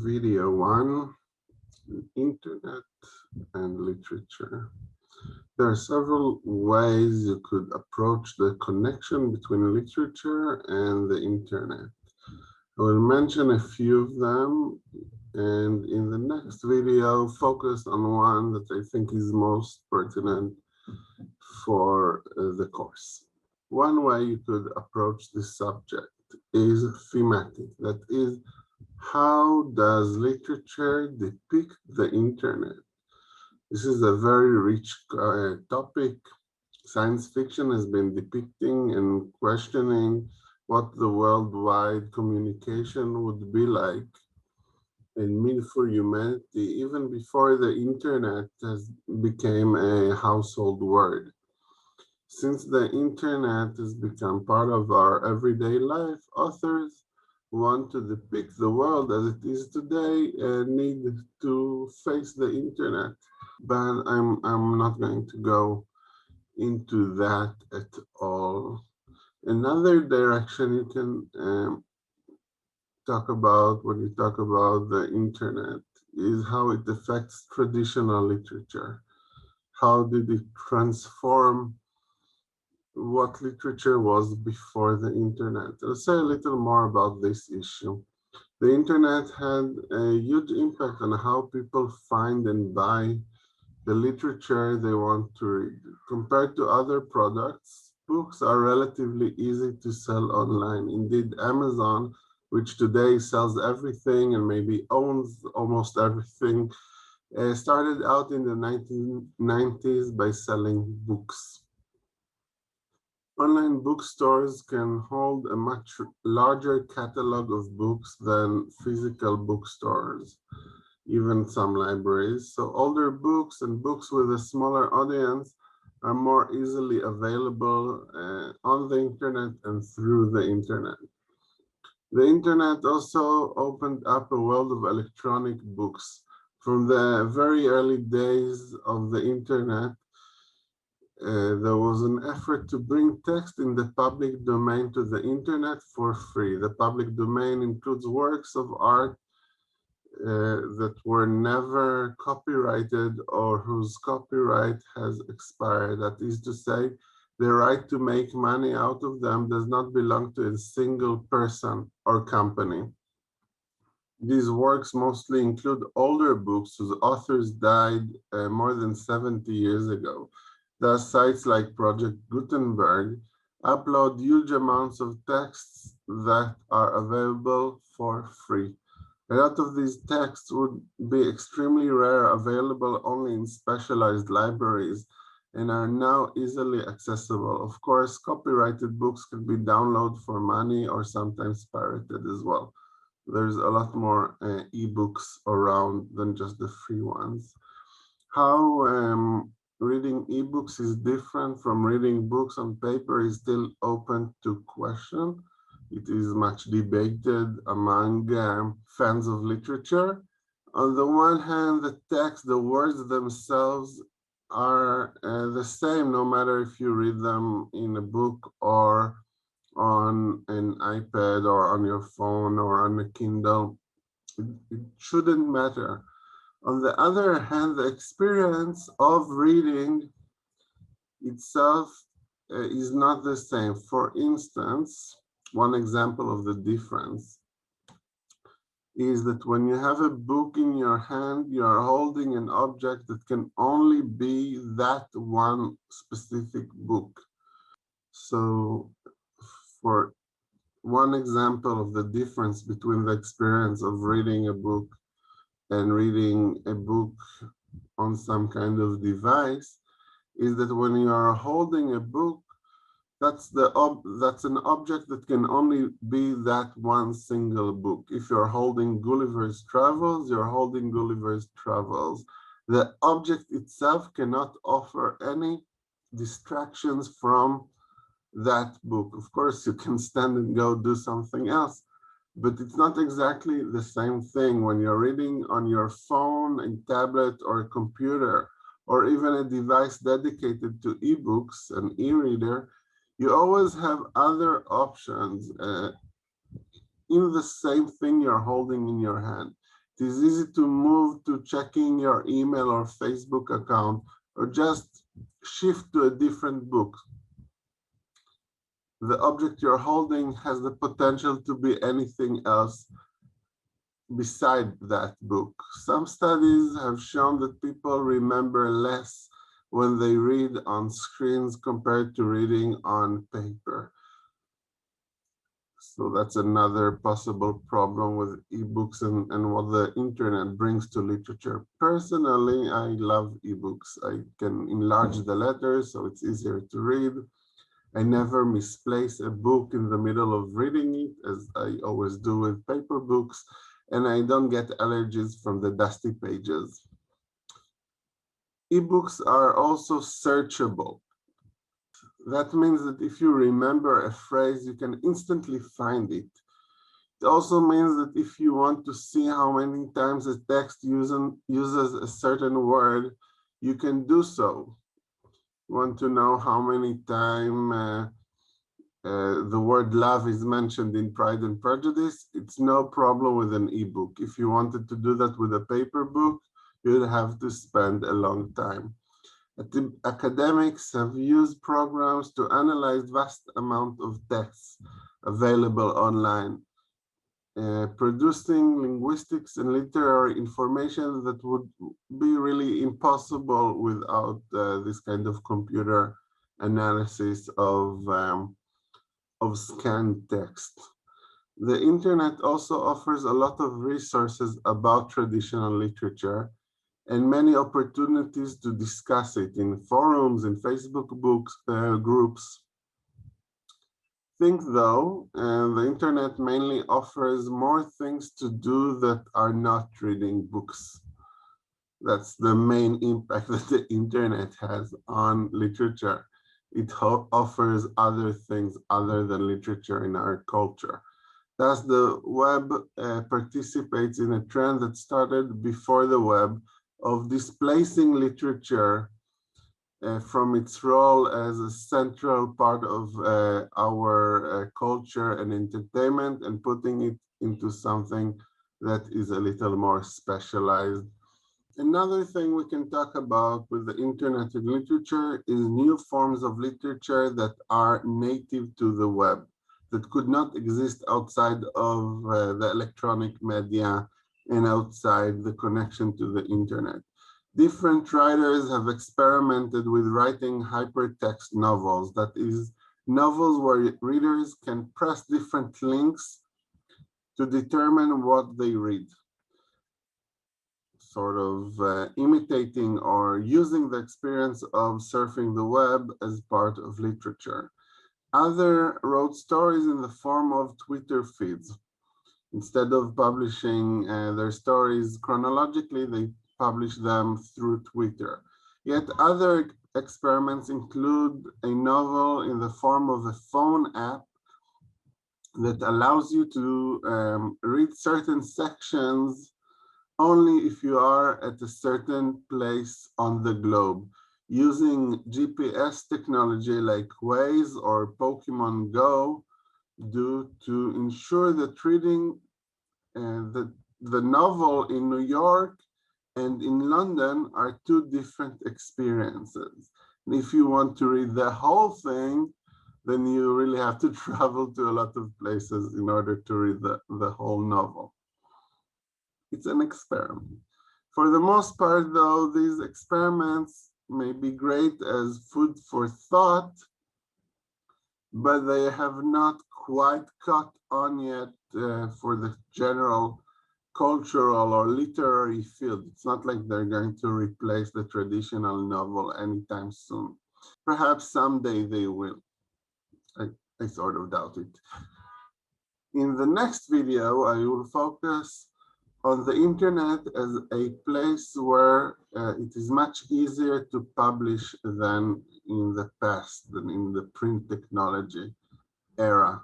Video one, internet and literature. There are several ways you could approach the connection between literature and the internet. I will mention a few of them, and in the next video, focus on one that I think is most pertinent for the course. One way you could approach this subject is thematic. That is, how does literature depict the internet? This is a very rich topic. Science fiction has been depicting and questioning what the worldwide communication would be like and mean for humanity even before the internet has became a household word. Since the internet has become part of our everyday life, authors want to depict the world as it is today and need to face the internet. But I'm not going to go into that at all. Another direction you can talk about when you talk about the internet is how it affects traditional literature. How did it transform what literature was before the internet? I'll say a little more about this issue. The internet had a huge impact on how people find and buy the literature they want to read. Compared to other products, books are relatively easy to sell online. Indeed, Amazon, which today sells everything and maybe owns almost everything, started out in the 1990s by selling books. Online bookstores can hold a much larger catalog of books than physical bookstores, even some libraries. So older books and books with a smaller audience are more easily available on the internet and through the internet. The internet also opened up a world of electronic books. From the very early days of the internet, there was an effort to bring text in the public domain to the internet for free. The public domain includes works of art that were never copyrighted or whose copyright has expired. That is to say, the right to make money out of them does not belong to a single person or company. These works mostly include older books whose authors died more than 70 years ago. Thus, sites like Project Gutenberg upload huge amounts of texts that are available for free. A lot of these texts would be extremely rare, available only in specialized libraries, and are now easily accessible. Of course, copyrighted books can be downloaded for money or sometimes pirated as well. There's a lot more ebooks around than just the free ones. How reading ebooks is different from reading books on paper is still open to question. It is much debated among fans of literature. On the one hand, the text, the words themselves are the same, no matter if you read them in a book or on an iPad or on your phone or on a Kindle. It shouldn't matter. On the other hand, the experience of reading itself is not the same. For instance, one example of the difference is that when you have a book in your hand, you are holding an object that can only be that one specific book. So for one example of the difference between the experience of reading a book and reading a book on some kind of device is that when you are holding a book, that's an object that can only be that one single book. If you're holding Gulliver's Travels, you're holding Gulliver's Travels. The object itself cannot offer any distractions from that book. Of course, you can stand and go do something else, but it's not exactly the same thing when you're reading on your phone, a tablet, or a computer, or even a device dedicated to ebooks, an e-reader. You always have other options in the same thing you're holding in your hand. It is easy to move to checking your email or Facebook account, or just shift to a different book. The object you're holding has the potential to be anything else beside that book. Some studies have shown that people remember less when they read on screens compared to reading on paper. So that's another possible problem with ebooks and what the internet brings to literature. Personally, I love ebooks. I can enlarge the letters so it's easier to read. I never misplace a book in the middle of reading it, as I always do with paper books, and I don't get allergies from the dusty pages. Ebooks are also searchable. That means that if you remember a phrase, you can instantly find it. It also means that if you want to see how many times a text uses a certain word, you can do so. You want to know how many times the word love is mentioned in Pride and Prejudice, it's no problem with an ebook. If you wanted to do that with a paper book, you'd have to spend a long time. Academics have used programs to analyze vast amount of texts available online, producing linguistics and literary information that would be really impossible without this kind of computer analysis of scanned text. The internet also offers a lot of resources about traditional literature and many opportunities to discuss it in forums and Facebook groups. Think though, the internet mainly offers more things to do that are not reading books. That's the main impact that the internet has on literature. It offers other things other than literature in our culture. Thus, the web participates in a trend that started before the web of displacing literature from its role as a central part of our culture and entertainment and putting it into something that is a little more specialized. Another thing we can talk about with the internet and literature is new forms of literature that are native to the web, that could not exist outside of the electronic media and outside the connection to the internet. Different writers have experimented with writing hypertext novels, that is, novels where readers can press different links to determine what they read, sort of imitating or using the experience of surfing the web as part of literature. Others wrote stories in the form of Twitter feeds. Instead of publishing their stories chronologically, they publish them through Twitter. Yet other experiments include a novel in the form of a phone app that allows you to read certain sections only if you are at a certain place on the globe, using GPS technology like Waze or Pokemon Go to ensure that reading the novel in New York and in London are two different experiences. And if you want to read the whole thing, then you really have to travel to a lot of places in order to read the whole novel. It's an experiment. For the most part, though, these experiments may be great as food for thought, but they have not quite caught on yet for the general cultural or literary field. It's not like they're going to replace the traditional novel anytime soon. Perhaps someday they will. I sort of doubt it. In the next video, I will focus on the internet as a place where it is much easier to publish than in the past, than in the print technology era.